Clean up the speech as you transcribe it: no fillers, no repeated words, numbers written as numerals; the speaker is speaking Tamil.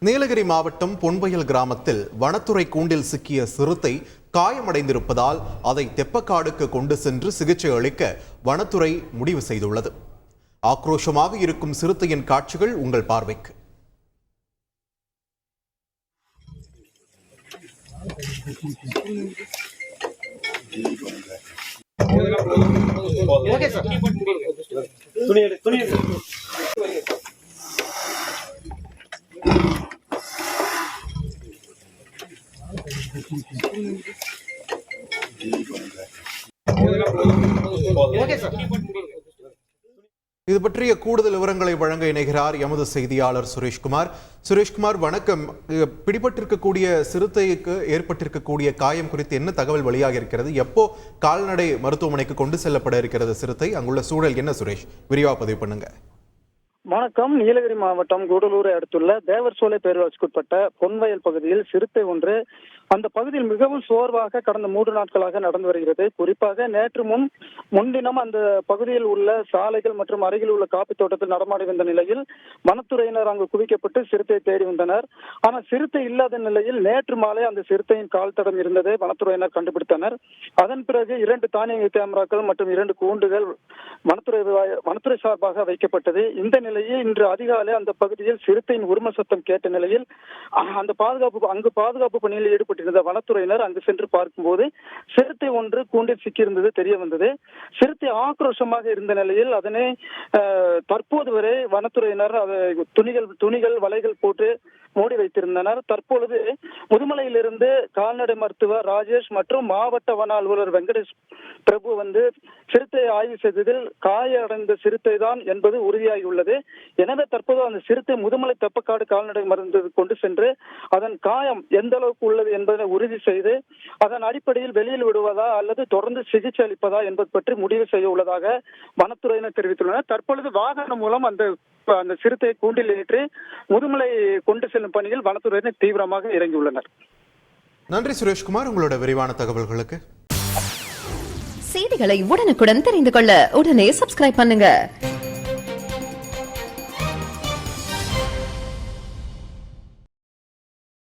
நீலகிரி மாவட்டம் பொன்வயல் கிராமத்தில் வனத்துறை கூண்டில் சிக்கிய சிறுத்தை காயமடைந்திருப்பதால் அதை தெப்பக்காடுக்கு கொண்டு சென்று சிகிச்சை அளிக்க வனத்துறை முடிவு செய்துள்ளது. ஆக்ரோஷமாக இருக்கும் சிறுத்தையின் காட்சிகள் உங்கள் பார்வைக்கு. இது பற்றிய கூடுதல் விவரங்களை வழங்க இணைகிறார் எமது செய்தியாளர் சுரேஷ்குமார். வணக்கம். பிடிபட்டிருக்கக்கூடிய சிறுத்தைக்கு ஏற்பட்டிருக்கக்கூடிய காயம் குறித்து என்ன தகவல் வெளியாக இருக்கிறது? எப்போ கால்நடை மருத்துவமனைக்கு கொண்டு செல்லப்பட இருக்கிறது சிறுத்தை? அங்குள்ள சூழல் என்ன சுரேஷ்? விரிவா பதிவு பண்ணுங்க. வணக்கம். நீலகிரி மாவட்டம் கூடலூரை அடுத்துள்ள தேவர்சோலை பேரூராட்சிக்குட்பட்ட பொன்வயல் பகுதியில் சிறுத்தை ஒன்று அந்த பகுதியில் மிகவும் சோர்வாக கடந்த 3 நாட்களாக நடந்து வருகிறது. குறிப்பாக நேற்று முன்தினம் அந்த பகுதியில் உள்ள சாலைகள் மற்றும் அருகில் உள்ள காப்பி தோட்டத்தில் நடமாடி வந்த நிலையில் வனத்துறையினர் அங்கு குவிக்கப்பட்டு சிறுத்தையை தேடி வந்தனர். ஆனால் சிறுத்தை இல்லாத நிலையில் நேற்று மாலை அந்த சிறுத்தையின் கால் தடம் இருந்ததை வனத்துறையினர் கண்டுபிடித்தனர். அதன் பிறகு 2 தானியங்கி கேமராக்கள் மற்றும் 2 கூண்டுகள் வனத்துறை சார்பாக வைக்கப்பட்டது. இந்த நிலையில் இன்று அதிகாலை அந்த பகுதியில் சிறுத்தையின் உரும சத்தம் கேட்ட நிலையில் அந்த பாதுகாப்பு பணியில் ஈடுபட்டிருந்த வனத்துறையினர் அங்கு சென்று பார்க்கும்போது சிறுத்தை ஒன்று கூண்டில் சிக்கியிருந்தது தெரிய வந்தது. சிறுத்தை ஆக்ரோஷமாக இருந்த நிலையில் அதனை தற்போது வரை வனத்துறையினர் துணிகள் வலைகள் போட்டு மூடி வைத்திருந்தனர். தற்பொழுது முதுமலையிலிருந்து கால்நடை மருத்துவர் ராஜேஷ் மற்றும் மாவட்ட வன அலுவலர் வெங்கடேஷ் பிரபு வந்து சிறுத்தையை ஆய்வு செய்ததில் காயடைந்த சிறுத்தை தான் என்பது உறுதியாகியுள்ளது. எனவே தற்போது அந்த சிறுத்தை முதுமலை தெப்பக்காடு கால்நடை மருந்து கொண்டு சென்று அதன் காயம் எந்த அளவுக்கு உள்ளது என்பதை உறுதி செய்து அதன் அடிப்படையில் வெளியில் விடுவதா அல்லது தொடர்ந்து சிகிச்சை அளிப்பதா என்பது பற்றி முடிவு செய்ய உள்ளதாக வனத்துறையினர் தெரிவித்துள்ளனர். தற்பொழுது வாகனம் மூலம் அந்த சிறுத்தையை கூண்டில் ஏற்றி முதுமலை கொண்டு செல்லும் பணியில் வனத்துறையினர் தீவிரமாக இறங்கியுள்ளனர். நன்றி சுரேஷ்குமார், உங்களோட விரிவான தகவல்களுக்கு. செய்திகளை உடனுக்குடன் தெரிந்து கொள்ள உடனே சப்ஸ்கிரைப் பண்ணுங்க.